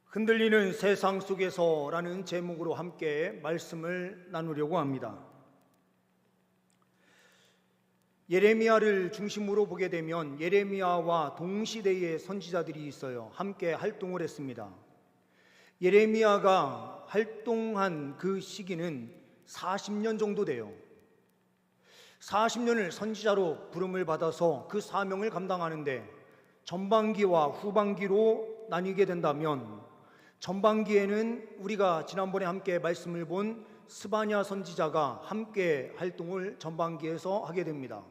흔들리는 세상 속에서라는 제목으로 함께 말씀을 나누려고 합니다. 예레미야를 중심으로 보게 되면 예레미야와 동시대의 선지자들이 있어요. 함께 활동을 했습니다. 예레미야가 활동한 그 시기는 40년 정도 돼요. 40년을 선지자로 부름을 받아서 그 사명을 감당하는데 전반기와 후반기로 나뉘게 된다면 전반기에는 우리가 지난번에 함께 말씀을 본 스바냐 선지자가 함께 활동을 전반기에서 하게 됩니다.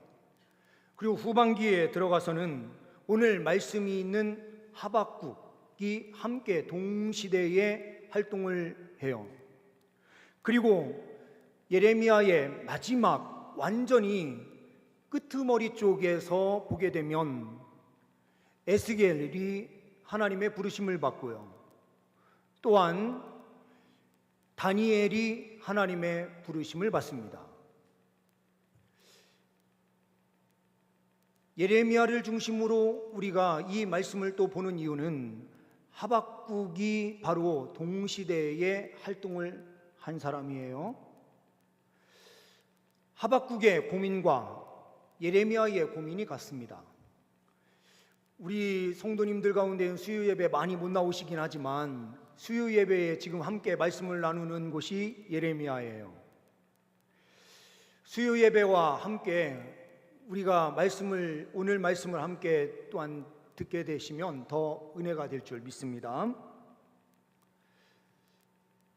그리고 후반기에 들어가서는 오늘 말씀이 있는 하박국이 함께 동시대에 활동을 해요. 그리고 예레미야의 마지막 완전히 끄트머리 쪽에서 보게 되면 에스겔이 하나님의 부르심을 받고요. 또한 다니엘이 하나님의 부르심을 받습니다. 예레미야를 중심으로 우리가 이 말씀을 또 보는 이유는 하박국이 바로 동시대에 활동을 한 사람이에요. 하박국의 고민과 예레미야의 고민이 같습니다. 우리 성도님들 가운데 수요 예배 많이 못 나오시긴 하지만 수요 예배에 지금 함께 말씀을 나누는 곳이 예레미야예요. 수요 예배와 함께 우리가 오늘 말씀을 함께 또한 듣게 되시면 더 은혜가 될 줄 믿습니다.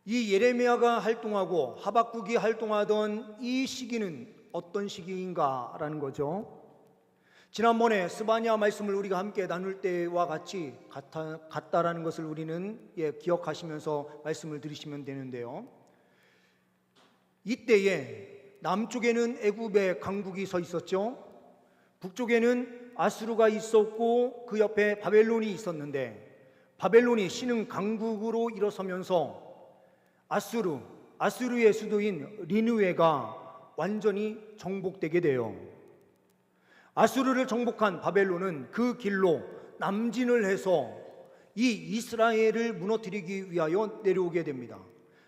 이 예레미야가 활동하고 하박국이 활동하던 이 시기는 어떤 시기인가라는 거죠. 지난번에 스바냐 말씀을 우리가 함께 나눌 때와 같이 같다라는 것을 우리는 기억하시면서 말씀을 들으시면 되는데요. 이때에 남쪽에는 애굽의 강국이 서 있었죠. 북쪽에는 아수르가 있었고 그 옆에 바벨론이 있었는데 바벨론이 신흥 강국으로 일어서면서 아수르의 수도인 니느웨가 완전히 정복되게 돼요. 아수르를 정복한 바벨론은 그 길로 남진을 해서 이 이스라엘을 무너뜨리기 위하여 내려오게 됩니다.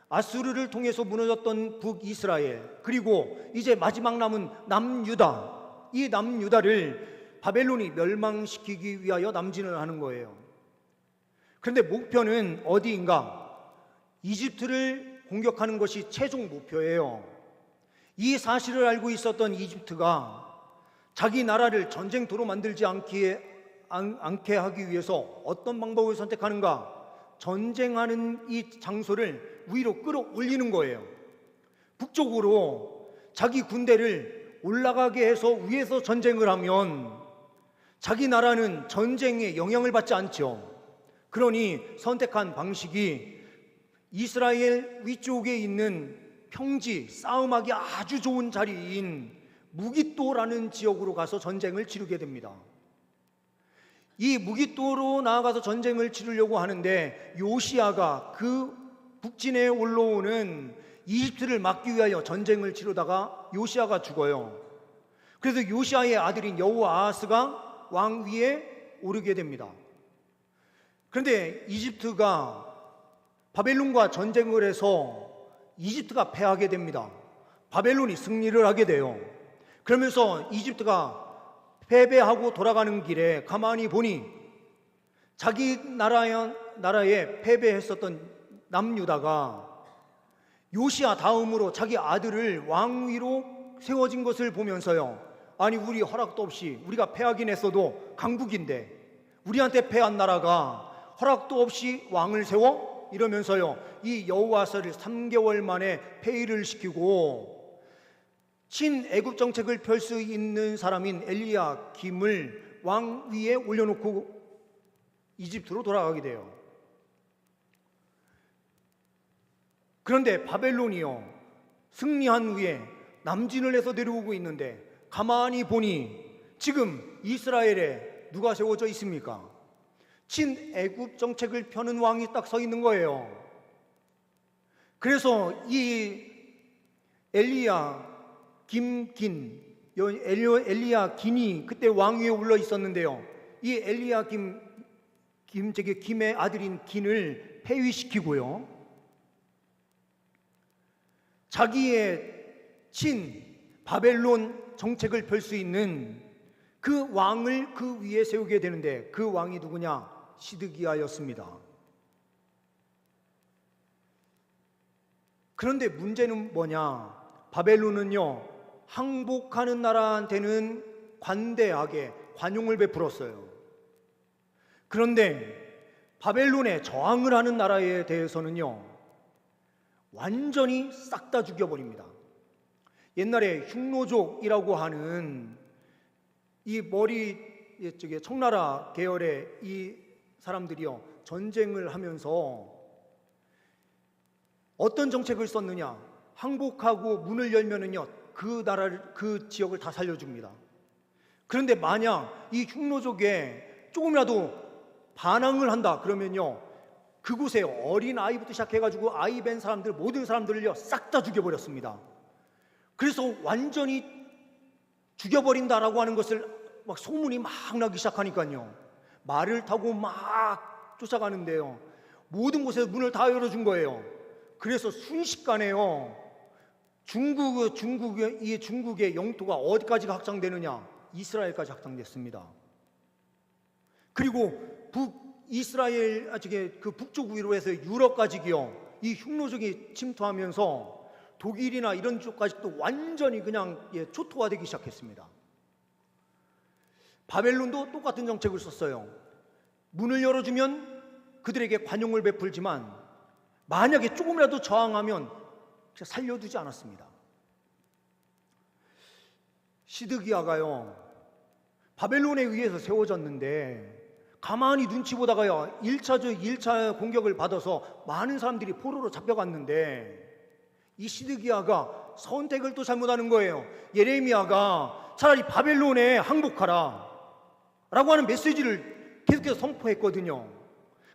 아수르를 통해서 무너졌던 북이스라엘, 그리고 이제 마지막 남은 남유다, 이 남유다를 바벨론이 멸망시키기 위하여 남진을 하는 거예요. 그런데 목표는 어디인가? 이집트를 공격하는 것이 최종 목표예요. 이 사실을 알고 있었던 이집트가 자기 나라를 전쟁터로 만들지 않게 하기 위해서 어떤 방법을 선택하는가? 전쟁하는 이 장소를 위로 끌어올리는 거예요. 북쪽으로 자기 군대를 올라가게 해서 위에서 전쟁을 하면 자기 나라는 전쟁에 영향을 받지 않죠. 그러니 선택한 방식이 이스라엘 위쪽에 있는 평지, 싸움하기 아주 좋은 자리인 무깃도라는 지역으로 가서 전쟁을 치르게 됩니다. 이 무깃도로 나아가서 전쟁을 치르려고 하는데 요시야가 그 북진에 올라오는 이집트를 막기 위하여 전쟁을 치르다가 요시야가 죽어요. 그래서 요시야의 아들인 여호아하스가 왕위에 오르게 됩니다. 그런데 이집트가 바벨론과 전쟁을 해서 이집트가 패하게 됩니다. 바벨론이 승리를 하게 돼요. 그러면서 이집트가 패배하고 돌아가는 길에 가만히 보니 자기 나라에 패배했었던 남유다가 요시야 다음으로 자기 아들을 왕위로 세워진 것을 보면서요, 아니 우리 허락도 없이, 우리가 패하긴 했어도 강국인데 우리한테 패한 나라가 허락도 없이 왕을 세워? 이러면서요 이 여호와서를 3개월 만에 폐위를 시키고 친애굽 정책을 펼 수 있는 사람인 엘리야김을 왕위에 올려놓고 이집트로 돌아가게 돼요. 그런데 바벨론이요 승리한 후에 남진을 해서 내려오고 있는데 가만히 보니 지금 이스라엘에 누가 세워져 있습니까? 친애굽 정책을 펴는 왕이 딱 서 있는 거예요. 그래서 이 엘리야 김긴 엘리야긴이 그때 왕위에 올라 있었는데요. 이 김의 아들인 긴을 폐위시키고요. 자기의 친 바벨론 정책을 펼 수 있는 그 왕을 그 위에 세우게 되는데, 그 왕이 누구냐? 시드기야였습니다. 그런데 문제는 뭐냐? 바벨론은요, 항복하는 나라한테는 관대하게 관용을 베풀었어요. 그런데 바벨론에 저항을 하는 나라에 대해서는요, 완전히 싹 다 죽여버립니다. 옛날에 흉노족이라고 하는 이 청나라 계열의 이 사람들이요, 전쟁을 하면서 어떤 정책을 썼느냐? 항복하고 문을 열면은요, 그 지역을 다 살려줍니다. 그런데 만약 이 흉노족에 조금이라도 반항을 한다 그러면요, 그곳에 어린 아이부터 시작해가지고 아이 벤 사람들, 모든 사람들을요 싹 다 죽여버렸습니다. 그래서 완전히 죽여버린다라고 하는 것을 막 소문이 막 나기 시작하니까요, 말을 타고 막 쫓아가는데요, 모든 곳에 문을 다 열어준 거예요. 그래서 순식간에요, 중국의 영토가 어디까지 확장되느냐? 이스라엘까지 확장됐습니다. 그리고 이스라엘 그 북쪽 위로 해서 유럽까지요, 이 흉노족이 침투하면서 독일이나 이런 쪽까지도 완전히 그냥 초토화되기 시작했습니다. 바벨론도 똑같은 정책을 썼어요. 문을 열어주면 그들에게 관용을 베풀지만 만약에 조금이라도 저항하면 살려두지 않았습니다. 시드기야가요, 바벨론에 의해서 세워졌는데 가만히 눈치 보다가요 1차 공격을 받아서 많은 사람들이 포로로 잡혀갔는데, 이 시드기야가 선택을 또 잘못하는 거예요. 예레미야가 차라리 바벨론에 항복하라 라고 하는 메시지를 계속해서 선포했거든요.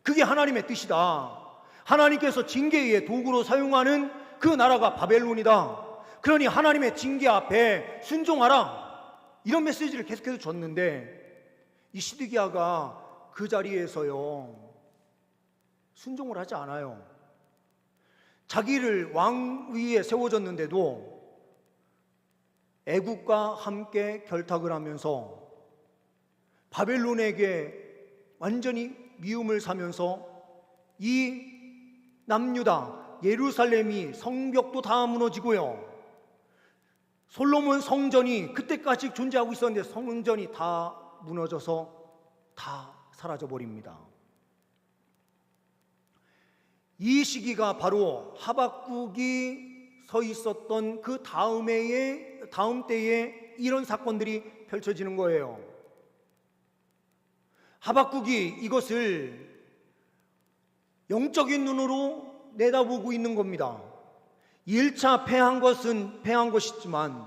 그게 하나님의 뜻이다. 하나님께서 징계의 도구로 사용하는 그 나라가 바벨론이다. 그러니 하나님의 징계 앞에 순종하라, 이런 메시지를 계속해서 줬는데, 이 시드기야가 그 자리에서요 순종을 하지 않아요. 자기를 왕위에 세워졌는데도 애국과 함께 결탁을 하면서 바벨론에게 완전히 미움을 사면서 이 남유다 예루살렘이 성벽도 다 무너지고요, 솔로몬 성전이 그때까지 존재하고 있었는데 성전이 다 무너져서 다 사라져버립니다. 이 시기가 바로 하박국이 서 있었던 그 다음 때에 이런 사건들이 펼쳐지는 거예요. 하박국이 이것을 영적인 눈으로 내다보고 있는 겁니다. 1차 패한 것은 패한 것이지만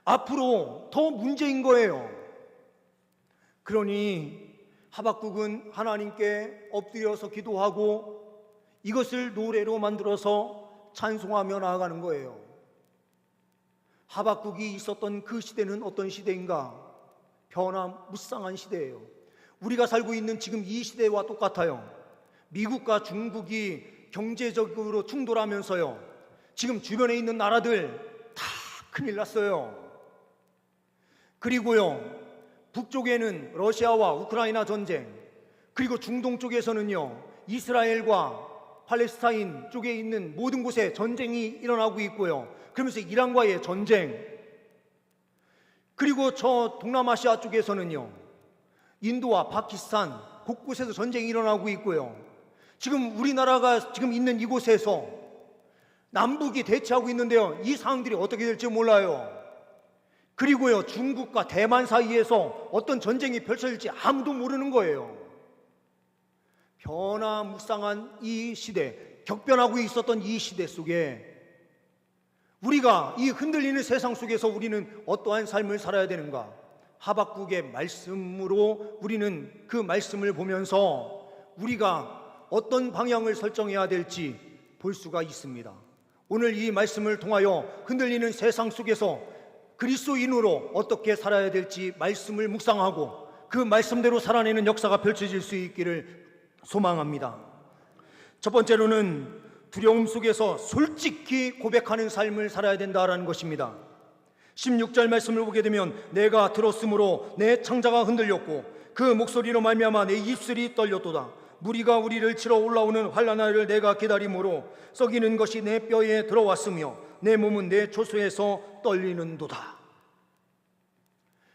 앞으로 더 문제인 거예요. 그러니 하박국은 하나님께 엎드려서 기도하고 이것을 노래로 만들어서 찬송하며 나아가는 거예요. 하박국이 있었던 그 시대는 어떤 시대인가? 변화무쌍한 시대예요. 우리가 살고 있는 지금 이 시대와 똑같아요. 미국과 중국이 경제적으로 충돌하면서요, 지금 주변에 있는 나라들 다 큰일 났어요. 그리고요, 북쪽에는 러시아와 우크라이나 전쟁, 그리고 중동 쪽에서는요 이스라엘과 팔레스타인 쪽에 있는 모든 곳에 전쟁이 일어나고 있고요, 그러면서 이란과의 전쟁, 그리고 저 동남아시아 쪽에서는요 인도와 파키스탄 곳곳에서 전쟁이 일어나고 있고요, 지금 우리나라가 지금 있는 이곳에서 남북이 대치하고 있는데요, 이 상황들이 어떻게 될지 몰라요. 그리고요, 중국과 대만 사이에서 어떤 전쟁이 펼쳐질지 아무도 모르는 거예요. 변화무쌍한 이 시대, 격변하고 있었던 이 시대 속에 우리가 이 흔들리는 세상 속에서 우리는 어떠한 삶을 살아야 되는가? 하박국의 말씀으로 우리는 그 말씀을 보면서 우리가 어떤 방향을 설정해야 될지 볼 수가 있습니다. 오늘 이 말씀을 통하여 흔들리는 세상 속에서 그리스도인으로 어떻게 살아야 될지 말씀을 묵상하고 그 말씀대로 살아내는 역사가 펼쳐질 수 있기를 소망합니다. 첫 번째로는 두려움 속에서 솔직히 고백하는 삶을 살아야 된다라는 것입니다. 16절 말씀을 보게 되면 내가 들었으므로 내 창자가 흔들렸고 그 목소리로 말미암아 내 입술이 떨렸도다. 무리가 우리를 치러 올라오는 환난날을 내가 기다림으로 썩이는 것이 내 뼈에 들어왔으며 내 몸은 내 초소에서 떨리는도다.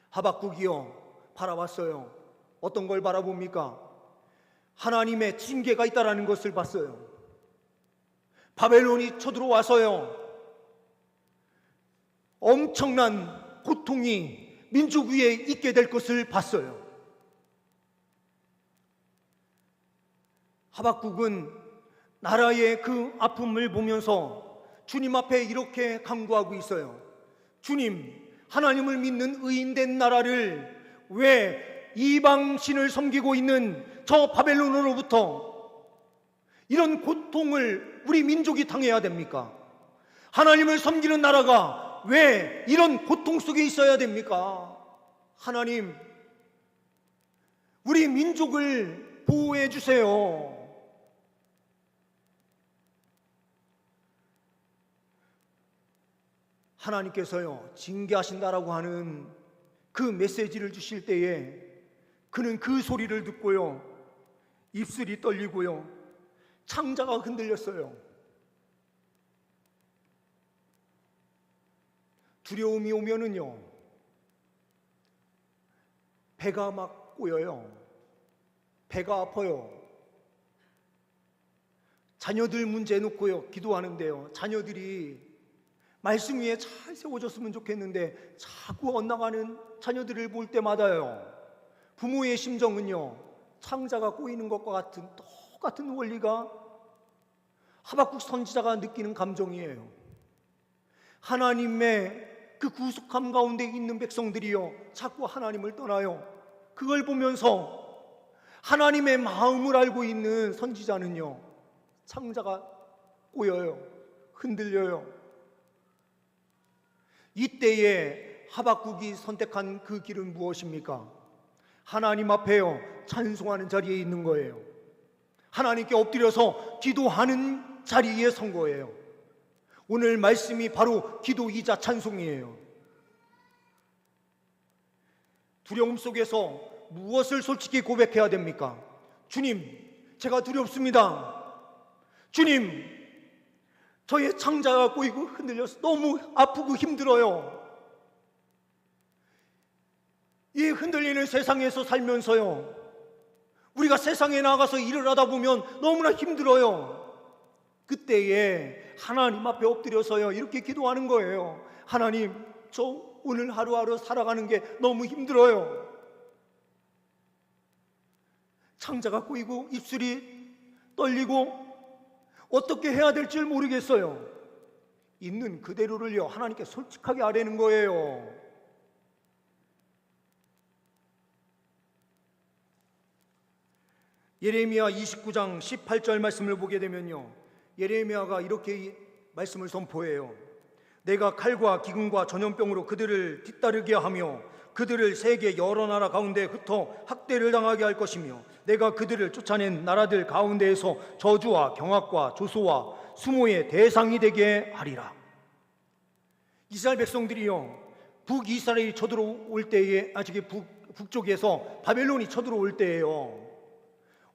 하박국이요 바라봤어요. 어떤 걸 바라봅니까? 하나님의 징계가 있다라는 것을 봤어요. 바벨론이 쳐들어와서요 엄청난 고통이 민족 위에 있게 될 것을 봤어요. 하박국은 나라의 그 아픔을 보면서 주님 앞에 이렇게 간구하고 있어요. 주님, 하나님을 믿는 의인된 나라를 왜 이방신을 섬기고 있는 저 바벨론으로부터 이런 고통을 우리 민족이 당해야 됩니까? 하나님을 섬기는 나라가 왜 이런 고통 속에 있어야 됩니까? 하나님, 우리 민족을 보호해 주세요. 하나님께서요 징계하신다라고 하는 그 메시지를 주실 때에 그는 그 소리를 듣고요 입술이 떨리고요 창자가 흔들렸어요. 두려움이 오면은요 배가 막 꼬여요. 배가 아파요. 자녀들 문제 놓고요 기도하는데요 자녀들이 말씀 위에 잘 세워졌으면 좋겠는데 자꾸 엇나가는 자녀들을 볼 때마다요 부모의 심정은요 창자가 꼬이는 것과 같은 똑같은 원리가 하박국 선지자가 느끼는 감정이에요. 하나님의 그 구속함 가운데 있는 백성들이요 자꾸 하나님을 떠나요. 그걸 보면서 하나님의 마음을 알고 있는 선지자는요 창자가 꼬여요. 흔들려요. 이때에 하박국이 선택한 그 길은 무엇입니까? 하나님 앞에요 찬송하는 자리에 있는 거예요. 하나님께 엎드려서 기도하는 자리에 선 거예요. 오늘 말씀이 바로 기도이자 찬송이에요. 두려움 속에서 무엇을 솔직히 고백해야 됩니까? 주님, 제가 두렵습니다. 주님, 저의 창자가 꼬이고 흔들려서 너무 아프고 힘들어요. 이 흔들리는 세상에서 살면서요 우리가 세상에 나가서 일을 하다 보면 너무나 힘들어요. 그때에 하나님 앞에 엎드려서요 이렇게 기도하는 거예요. 하나님, 저 오늘 하루하루 살아가는 게 너무 힘들어요. 창자가 꼬이고 입술이 떨리고 어떻게 해야 될 줄 모르겠어요. 있는 그대로를요 하나님께 솔직하게 아뢰는 거예요. 예레미야 29장 18절 말씀을 보게 되면요 예레미야가 이렇게 말씀을 선포해요. 내가 칼과 기근과 전염병으로 그들을 뒤따르게 하며 그들을 세계 여러 나라 가운데 흩어 학대를 당하게 할 것이며 내가 그들을 쫓아낸 나라들 가운데에서 저주와 경악과 조소와 수모의 대상이 되게 하리라. 이스라엘 백성들이요 북이스라엘이 쳐들어올 때에 북쪽에서 바벨론이 쳐들어올 때에요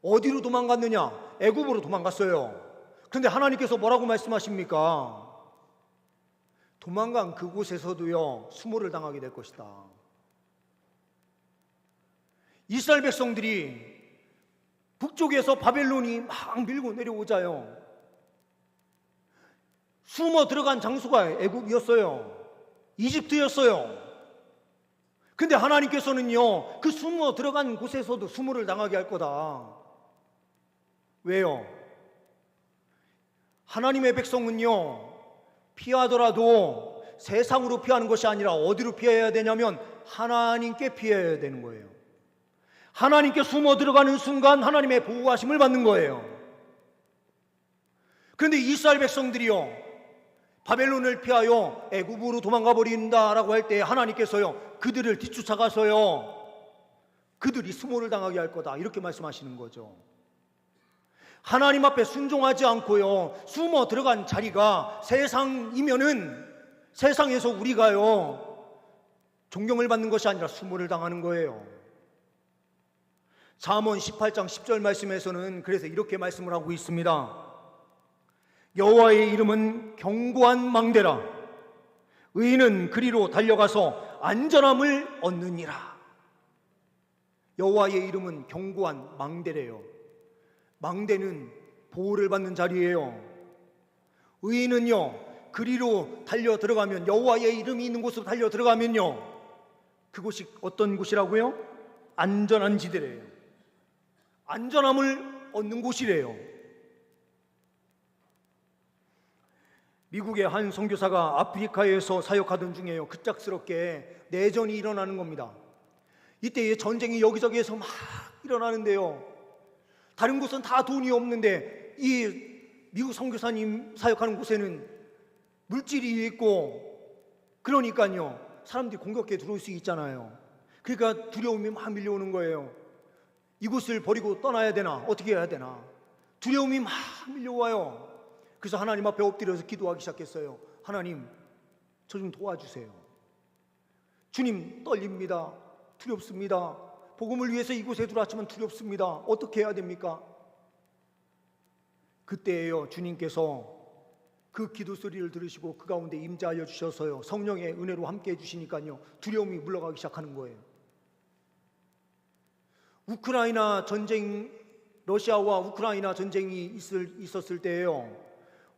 어디로 도망갔느냐? 애굽으로 도망갔어요. 그런데 하나님께서 뭐라고 말씀하십니까? 도망간 그곳에서도요 수모를 당하게 될 것이다. 이스라엘 백성들이 북쪽에서 바벨론이 막 밀고 내려오자요 숨어 들어간 장소가 애굽이었어요. 이집트였어요. 근데 하나님께서는요 그 숨어 들어간 곳에서도 수모를 당하게 할 거다. 왜요? 하나님의 백성은요 피하더라도 세상으로 피하는 것이 아니라 어디로 피해야 되냐면 하나님께 피해야 되는 거예요. 하나님께 숨어 들어가는 순간 하나님의 보호하심을 받는 거예요. 그런데 이스라엘 백성들이요 바벨론을 피하여 애굽으로 도망가 버린다라고 할 때 하나님께서요 그들을 뒤쫓아가서요 그들이 수모를 당하게 할 거다 이렇게 말씀하시는 거죠. 하나님 앞에 순종하지 않고요 숨어 들어간 자리가 세상이면은 세상에서 우리가요 존경을 받는 것이 아니라 수모를 당하는 거예요. 잠언 18장 10절 말씀에서는 그래서 이렇게 말씀을 하고 있습니다. 여호와의 이름은 견고한 망대라. 의인은 그리로 달려가서 안전함을 얻느니라. 여호와의 이름은 견고한 망대래요. 망대는 보호를 받는 자리예요. 의인은요 그리로 달려 들어가면, 여호와의 이름이 있는 곳으로 달려 들어가면요 그곳이 어떤 곳이라고요? 안전한 지대래요. 안전함을 얻는 곳이래요. 미국의 한 선교사가 아프리카에서 사역하던 중에요 급작스럽게 내전이 일어나는 겁니다. 이때 전쟁이 여기저기에서 막 일어나는데요 다른 곳은 다 돈이 없는데 이 미국 선교사님 사역하는 곳에는 물질이 있고 그러니까요 사람들이 공격해 들어올 수 있잖아요. 그러니까 두려움이 막 밀려오는 거예요. 이곳을 버리고 떠나야 되나 어떻게 해야 되나 두려움이 막 밀려와요. 그래서 하나님 앞에 엎드려서 기도하기 시작했어요. 하나님 저 좀 도와주세요. 주님 떨립니다. 두렵습니다. 복음을 위해서 이곳에 들어왔지만 두렵습니다. 어떻게 해야 됩니까? 그때에요 주님께서 그 기도 소리를 들으시고 그 가운데 임재하여 주셔서요 성령의 은혜로 함께 해주시니까요 두려움이 물러가기 시작하는 거예요. 우크라이나 전쟁, 러시아와 우크라이나 전쟁이 있었을 때에요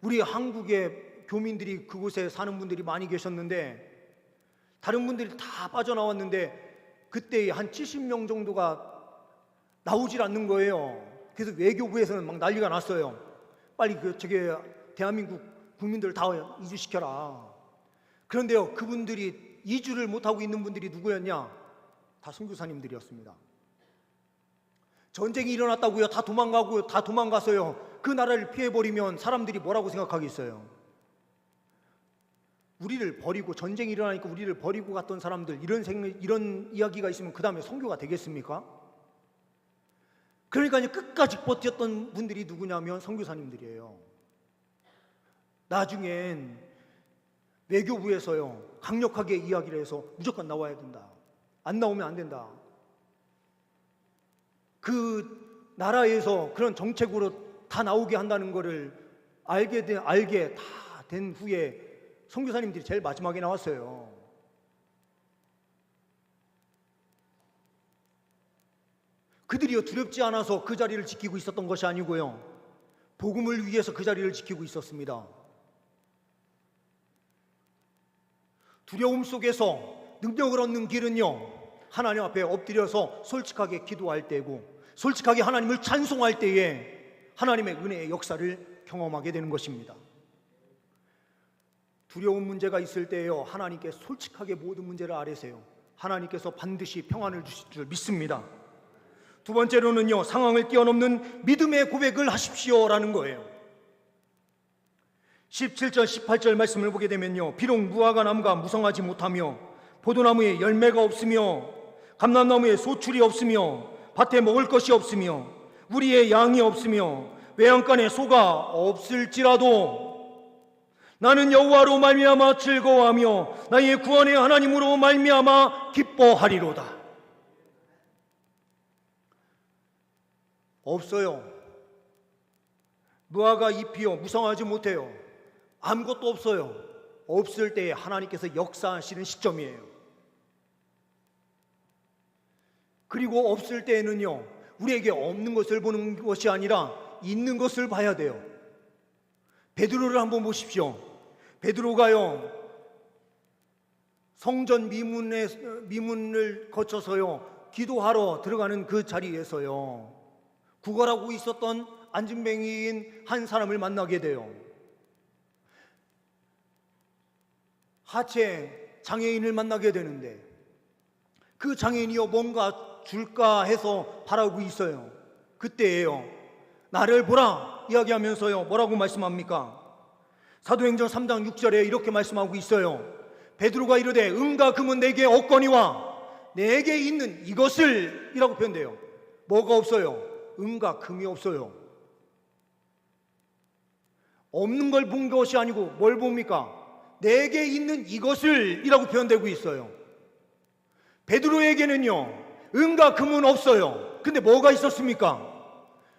우리 한국의 교민들이 그곳에 사는 분들이 많이 계셨는데 다른 분들이 다 빠져나왔는데 그때 한 70명 정도가 나오질 않는 거예요. 그래서 외교부에서는 막 난리가 났어요. 빨리 저게 대한민국 국민들 다 이주시켜라. 그런데요 그분들이 이주를 못하고 있는 분들이 누구였냐? 다 선교사님들이었습니다. 전쟁이 일어났다고요 다 도망가고요 다 도망가서요 그 나라를 피해버리면 사람들이 뭐라고 생각하겠어요? 우리를 버리고 전쟁이 일어나니까 우리를 버리고 갔던 사람들 이런 이야기가 있으면 그 다음에 선교가 되겠습니까? 그러니까 끝까지 버텼던 분들이 누구냐면 선교사님들이에요. 나중엔 외교부에서요 강력하게 이야기를 해서 무조건 나와야 된다. 안 나오면 안 된다. 그 나라에서 그런 정책으로 다 나오게 한다는 거를 알게 다 된 후에 선교사님들이 제일 마지막에 나왔어요. 그들이요 두렵지 않아서 그 자리를 지키고 있었던 것이 아니고요 복음을 위해서 그 자리를 지키고 있었습니다. 두려움 속에서 능력을 얻는 길은요 하나님 앞에 엎드려서 솔직하게 기도할 때고 솔직하게 하나님을 찬송할 때에 하나님의 은혜의 역사를 경험하게 되는 것입니다. 두려운 문제가 있을 때에요 하나님께 솔직하게 모든 문제를 아뢰세요. 하나님께서 반드시 평안을 주실 줄 믿습니다. 두 번째로는요 상황을 뛰어넘는 믿음의 고백을 하십시오라는 거예요. 17절 18절 말씀을 보게 되면요 비록 무화과 나무가 무성하지 못하며 포도나무에 열매가 없으며 감람나무에 소출이 없으며 밭에 먹을 것이 없으며 우리의 양이 없으며 외양간에 소가 없을지라도 나는 여호와로 말미암아 즐거워하며 나의 구원의 하나님으로 말미암아 기뻐하리로다. 없어요. 무화과 잎이요 무성하지 못해요. 아무것도 없어요. 없을 때에 하나님께서 역사하시는 시점이에요. 그리고 없을 때에는요 우리에게 없는 것을 보는 것이 아니라 있는 것을 봐야 돼요. 베드로를 한번 보십시오. 베드로가요 성전 미문을 거쳐서요 기도하러 들어가는 그 자리에서요 구걸하고 있었던 안진뱅이인 한 사람을 만나게 돼요. 하체 장애인을 만나게 되는데 그 장애인이요 뭔가 줄까 해서 바라고 있어요. 그때예요 나를 보라 이야기하면서요 뭐라고 말씀합니까? 사도행전 3장 6절에 이렇게 말씀하고 있어요. 베드로가 이르되 은과 금은 내게 없거니와 내게 있는 이것을 이라고 표현돼요. 뭐가 없어요? 은과 금이 없어요. 없는 걸 본 것이 아니고 뭘 봅니까? 내게 있는 이것을 이라고 표현되고 있어요. 베드로에게는요 은과 금은 없어요. 근데 뭐가 있었습니까?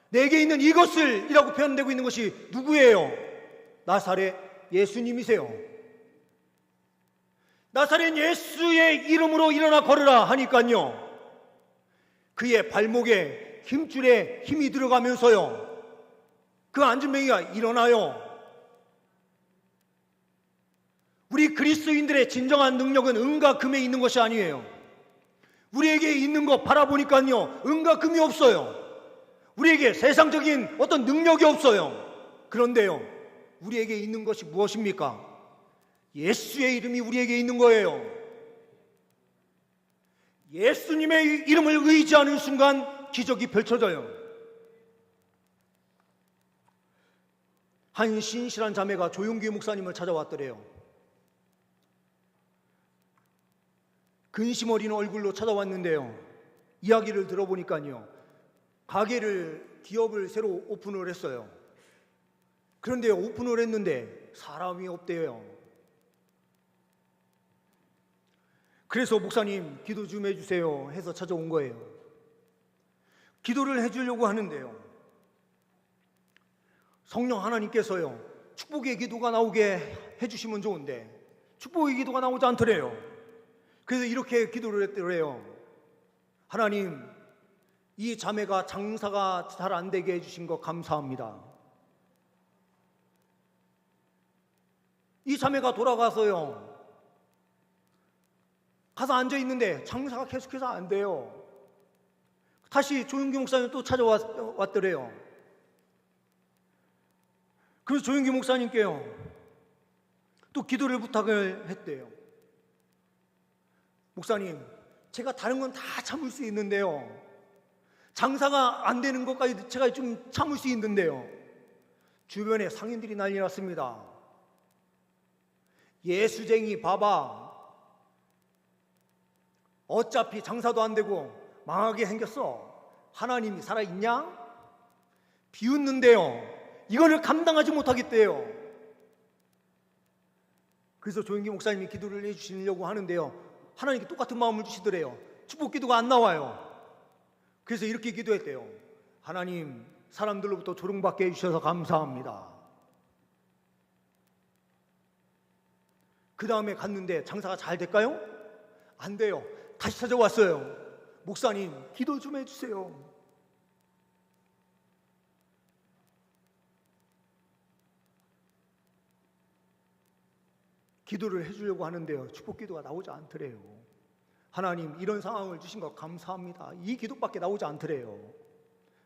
내게 있는 이것을 이라고 표현되고 있는 것이 누구예요? 나사렛 예수님이세요. 나사렛 예수의 이름으로 일어나 걸으라 하니까요 그의 발목에 힘줄에 힘이 들어가면서요 그 안진뱅이가 일어나요. 우리 그리스도인들의 진정한 능력은 은과 금에 있는 것이 아니에요. 우리에게 있는 거 바라보니까요 은과 금이 없어요. 우리에게 세상적인 어떤 능력이 없어요. 그런데요 우리에게 있는 것이 무엇입니까? 예수의 이름이 우리에게 있는 거예요. 예수님의 이름을 의지하는 순간 기적이 펼쳐져요. 한 신실한 자매가 조용기 목사님을 찾아왔더래요. 근심 어린 얼굴로 찾아왔는데요 이야기를 들어보니까요 기업을 새로 오픈을 했어요. 그런데 오픈을 했는데 사람이 없대요. 그래서 목사님 기도 좀 해주세요 해서 찾아온 거예요. 기도를 해주려고 하는데요 성령 하나님께서요 축복의 기도가 나오게 해주시면 좋은데 축복의 기도가 나오지 않더래요. 그래서 이렇게 기도를 했더래요. 하나님 이 자매가 장사가 잘 안 되게 해주신 거 감사합니다. 이 자매가 돌아가서요 가서 앉아있는데 장사가 계속해서 안 돼요. 다시 조용기 목사님 또 찾아왔더래요. 그래서 조용기 목사님께요 또 기도를 부탁을 했대요. 목사님 제가 다른 건 다 참을 수 있는데요 장사가 안 되는 것까지 제가 좀 참을 수 있는데요 주변에 상인들이 난리 났습니다. 예수쟁이 봐봐 어차피 장사도 안 되고 망하게 생겼어. 하나님이 살아있냐? 비웃는데요 이거를 감당하지 못하겠대요. 그래서 조영기 목사님이 기도를 해주시려고 하는데요 하나님께 똑같은 마음을 주시더래요. 축복 기도가 안 나와요. 그래서 이렇게 기도했대요. 하나님 사람들로부터 조롱받게 해주셔서 감사합니다. 그 다음에 갔는데 장사가 잘 될까요? 안 돼요. 다시 찾아왔어요. 목사님 기도 좀 해주세요. 기도를 해주려고 하는데요 축복 기도가 나오지 않더래요. 하나님 이런 상황을 주신 거 감사합니다. 이 기도밖에 나오지 않더래요.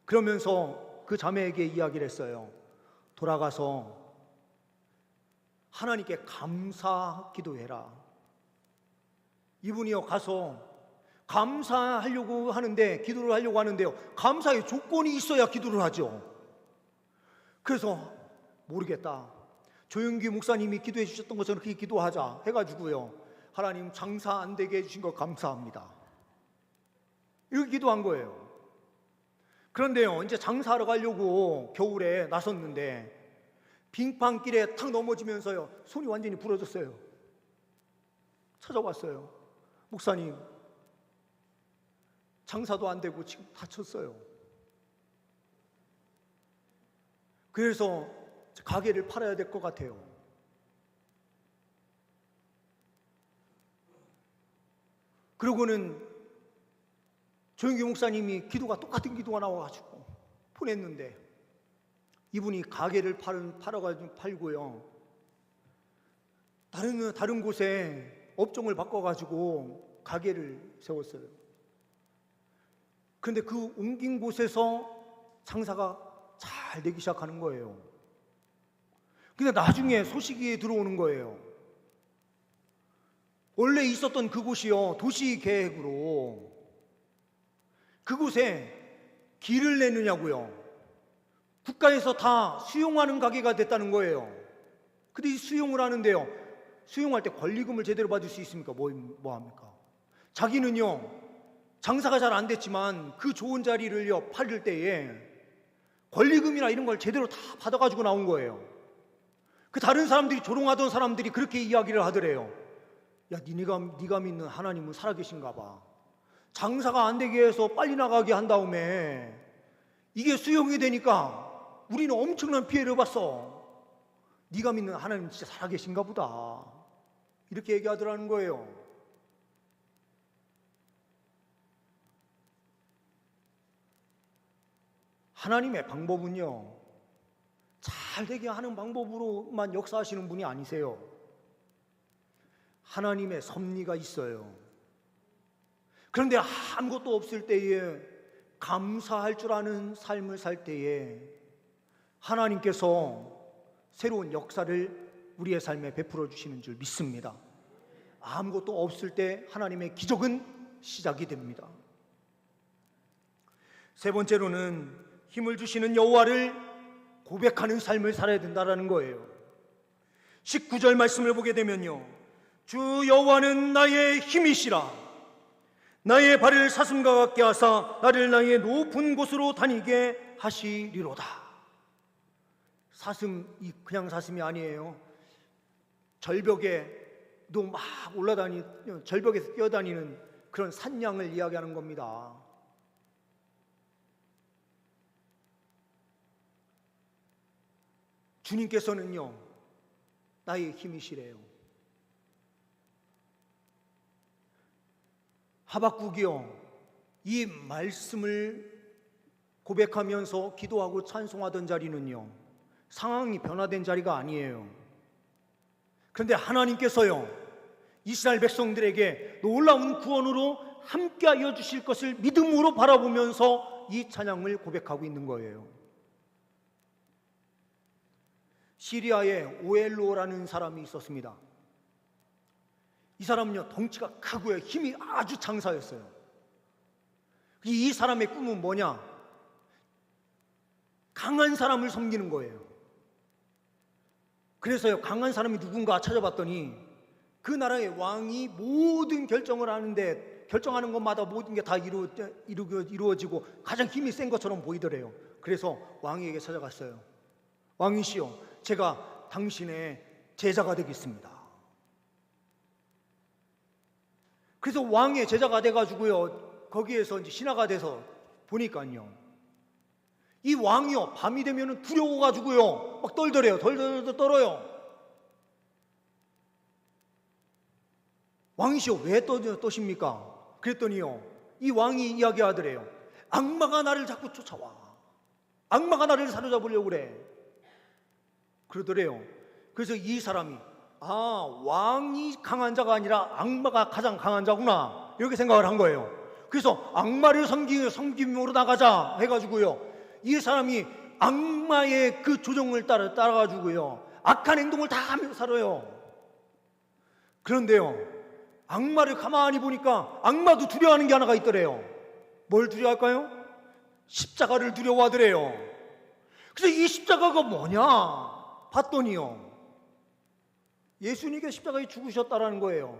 그러면서 그 자매에게 이야기를 했어요. 돌아가서 하나님께 감사 기도해라. 이분이요 가서 감사하려고 하는데 기도를 하려고 하는데요 감사의 조건이 있어야 기도를 하죠. 그래서 모르겠다. 조영기 목사님이 기도해 주셨던 것처럼 그렇게 기도하자 해가지고요 하나님 장사 안 되게 해주신 거 감사합니다 이렇게 기도한 거예요. 그런데요 이제 장사하러 가려고 겨울에 나섰는데 빙판길에 탁 넘어지면서요 손이 완전히 부러졌어요. 찾아왔어요. 목사님 장사도 안 되고 지금 다쳤어요. 그래서 가게를 팔아야 될 것 같아요. 그러고는 조영기 목사님이 기도가 똑같은 기도가 나와가지고 보냈는데 이분이 가게를 팔고요 다른 곳에 업종을 바꿔가지고 가게를 세웠어요. 그런데 그 옮긴 곳에서 장사가 잘 되기 시작하는 거예요. 근데 나중에 소식이 들어오는 거예요. 원래 있었던 그곳이요 도시계획으로 그곳에 길을 내느냐고요 국가에서 다 수용하는 가게가 됐다는 거예요. 근데 이 수용을 하는데요, 수용할 때 권리금을 제대로 받을 수 있습니까? 뭐 합니까? 자기는요, 장사가 잘 안 됐지만 그 좋은 자리를요 팔을 때에 권리금이나 이런 걸 제대로 다 받아가지고 나온 거예요. 그 다른 사람들이, 조롱하던 사람들이 그렇게 이야기를 하더래요. 야, 네가 믿는 하나님은 살아계신가 봐. 장사가 안 되게 해서 빨리 나가게 한 다음에 이게 수용이 되니까 우리는 엄청난 피해를 봤어. 네가 믿는 하나님 진짜 살아계신가 보다. 이렇게 얘기하더라는 거예요. 하나님의 방법은요, 잘 되게 하는 방법으로만 역사하시는 분이 아니세요. 하나님의 섭리가 있어요. 그런데 아무것도 없을 때에 감사할 줄 아는 삶을 살 때에 하나님께서 새로운 역사를 우리의 삶에 베풀어 주시는 줄 믿습니다. 아무것도 없을 때 하나님의 기적은 시작이 됩니다. 세 번째로는 힘을 주시는 여호와를 고백하는 삶을 살아야 된다는 거예요. 19절 말씀을 보게 되면요, 주 여호와는 나의 힘이시라. 나의 발을 사슴과 같게 하사 나를 나의 높은 곳으로 다니게 하시리로다. 사슴이 그냥 사슴이 아니에요. 절벽에도 막 절벽에서 뛰어다니는 그런 산양을 이야기하는 겁니다. 주님께서는요, 나의 힘이시래요. 하박국이요, 이 말씀을 고백하면서 기도하고 찬송하던 자리는요, 상황이 변화된 자리가 아니에요. 그런데 하나님께서요, 이스라엘 백성들에게 놀라운 구원으로 함께하여 주실 것을 믿음으로 바라보면서 이 찬양을 고백하고 있는 거예요. 시리아에 오엘로라는 사람이 있었습니다. 이 사람은요, 덩치가 크고요, 힘이 아주 장사였어요. 이 사람의 꿈은 뭐냐? 강한 사람을 섬기는 거예요. 그래서요, 강한 사람이 누군가 찾아봤더니 그 나라의 왕이 모든 결정을 하는데, 결정하는 것마다 모든 게 다 이루어지고 가장 힘이 센 것처럼 보이더래요. 그래서 왕에게 찾아갔어요. 왕이시여, 제가 당신의 제자가 되겠습니다. 그래서 왕의 제자가 돼가지고요, 거기에서 이제 신하가 돼서 보니까요, 이 왕이요, 밤이 되면 두려워가지고요 막 떨더래요. 덜덜덜 떨어요. 왕이시여, 왜 떠십니까? 그랬더니요, 이 왕이 이야기하더래요. 악마가 나를 자꾸 쫓아와. 악마가 나를 사로잡으려고 그래. 그러더래요. 그래서 이 사람이, 왕이 강한 자가 아니라 악마가 가장 강한 자구나, 이렇게 생각을 한 거예요. 그래서 악마를 섬김으로 나가자 해가지고요, 이 사람이 악마의 그 조정을 따라가지고요, 악한 행동을 다 하면서 살아요. 그런데요, 악마를 가만히 보니까 악마도 두려워하는 게 하나가 있더래요. 뭘 두려워할까요? 십자가를 두려워하더래요. 그래서 이 십자가가 뭐냐 봤더니요, 예수님께 십자가에 죽으셨다라는 거예요.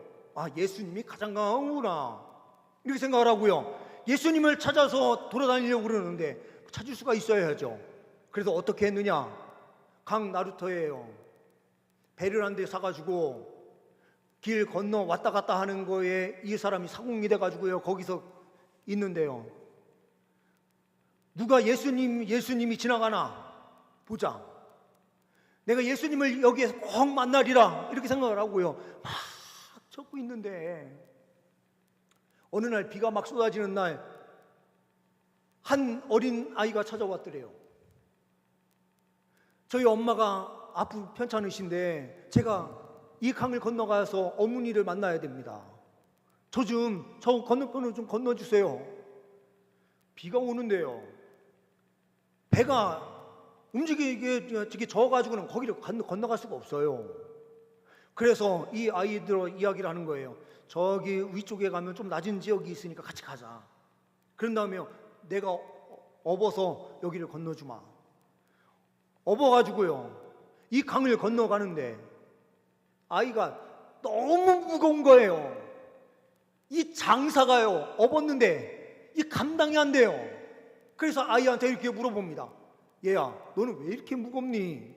예수님이 가장 강하구나, 이렇게 생각을 하고요, 예수님을 찾아서 돌아다니려고 그러는데 찾을 수가 있어야죠. 그래서 어떻게 했느냐, 강 나루터예요. 배를 한 대 사가지고 길 건너 왔다 갔다 하는 거에 이 사람이 사공이 돼가지고요, 거기서 있는데요, 누가 예수님이 지나가나 보자, 내가 예수님을 여기에서 꼭 만나리라, 이렇게 생각을 하고요 막 적고 있는데, 어느 날 비가 막 쏟아지는 날 한 어린 아이가 찾아왔더래요. 저희 엄마가 아프 편찮으신데 제가 이 강을 건너가서 어머니를 만나야 됩니다. 저 건너편으로 좀 건너주세요. 비가 오는데요, 배가 움직이게 져가지고는 거기를 건너갈 수가 없어요. 그래서 이 아이들 이야기를 하는 거예요. 저기 위쪽에 가면 좀 낮은 지역이 있으니까 같이 가자. 그런 다음에 내가 업어서 여기를 건너주마. 업어가지고요, 이 강을 건너가는데 아이가 너무 무거운 거예요. 이 장사가요, 업었는데 이 감당이 안 돼요. 그래서 아이한테 이렇게 물어봅니다. 얘야, 너는 왜 이렇게 무겁니?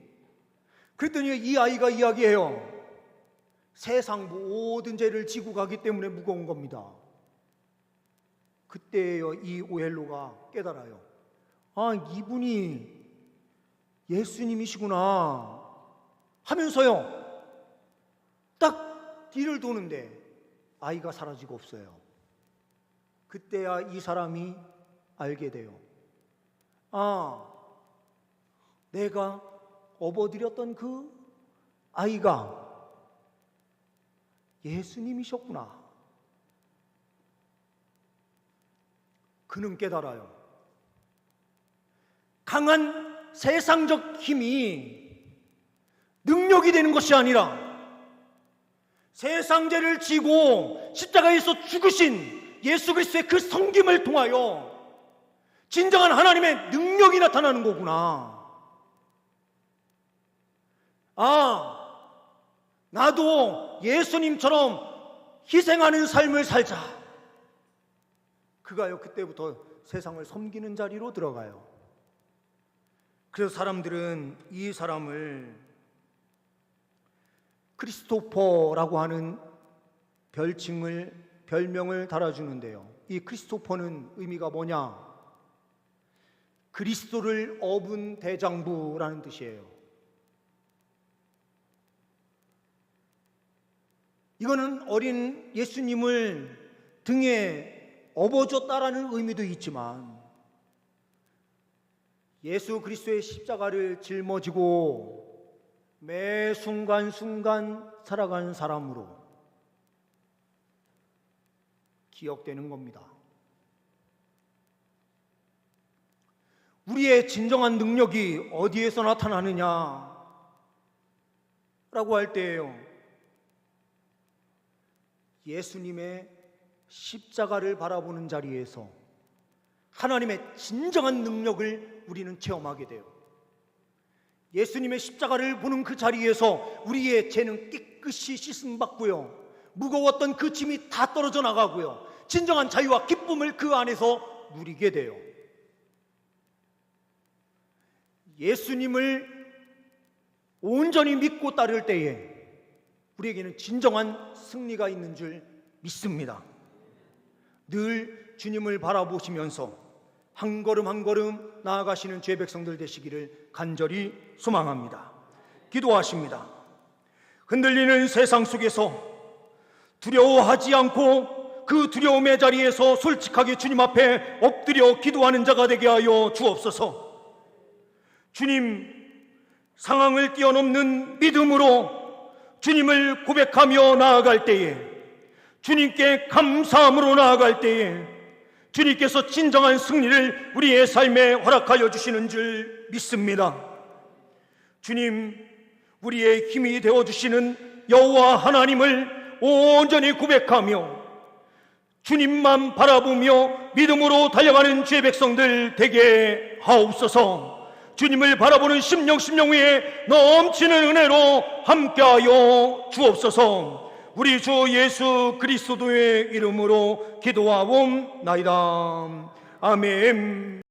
그랬더니 이 아이가 이야기해요. 세상 모든 죄를 지고 가기 때문에 무거운 겁니다. 그때요, 이 오헬로가 깨달아요. 아, 이분이 예수님이시구나 하면서요, 딱 뒤를 도는데 아이가 사라지고 없어요. 그때야 이 사람이 알게 돼요. 아, 내가 업어드렸던 그 아이가 예수님이셨구나. 그는 깨달아요. 강한 세상적 힘이 능력이 되는 것이 아니라 세상 죄를 지고 십자가에서 죽으신 예수 그리스도의 그 섬김을 통하여 진정한 하나님의 능력이 나타나는 거구나. 아, 나도 예수님처럼 희생하는 삶을 살자. 그가요, 그때부터 세상을 섬기는 자리로 들어가요. 그래서 사람들은 이 사람을 크리스토퍼라고 하는 별명을 달아주는데요. 이 크리스토퍼는 의미가 뭐냐? 그리스도를 업은 대장부라는 뜻이에요. 이거는 어린 예수님을 등에 업어줬다라는 의미도 있지만 예수 그리스도의 십자가를 짊어지고 매 순간순간 살아가는 사람으로 기억되는 겁니다. 우리의 진정한 능력이 어디에서 나타나느냐 라고 할 때예요, 예수님의 십자가를 바라보는 자리에서 하나님의 진정한 능력을 우리는 체험하게 돼요. 예수님의 십자가를 보는 그 자리에서 우리의 죄는 깨끗이 씻음받고요, 무거웠던 그 짐이 다 떨어져 나가고요, 진정한 자유와 기쁨을 그 안에서 누리게 돼요. 예수님을 온전히 믿고 따를 때에 우리에게는 진정한 승리가 있는 줄 믿습니다. 늘 주님을 바라보시면서 한 걸음 한 걸음 나아가시는 주의 백성들 되시기를 간절히 소망합니다. 기도하십니다. 흔들리는 세상 속에서 두려워하지 않고 그 두려움의 자리에서 솔직하게 주님 앞에 엎드려 기도하는 자가 되게 하여 주옵소서. 주님, 상황을 뛰어넘는 믿음으로 주님을 고백하며 나아갈 때에, 주님께 감사함으로 나아갈 때에 주님께서 진정한 승리를 우리의 삶에 허락하여 주시는 줄 믿습니다. 주님, 우리의 힘이 되어주시는 여호와 하나님을 온전히 고백하며 주님만 바라보며 믿음으로 달려가는 주의 백성들 되게 하옵소서. 주님을 바라보는 심령 위에 넘치는 은혜로 함께하여 주옵소서. 우리 주 예수 그리스도의 이름으로 기도하옵나이다. 아멘.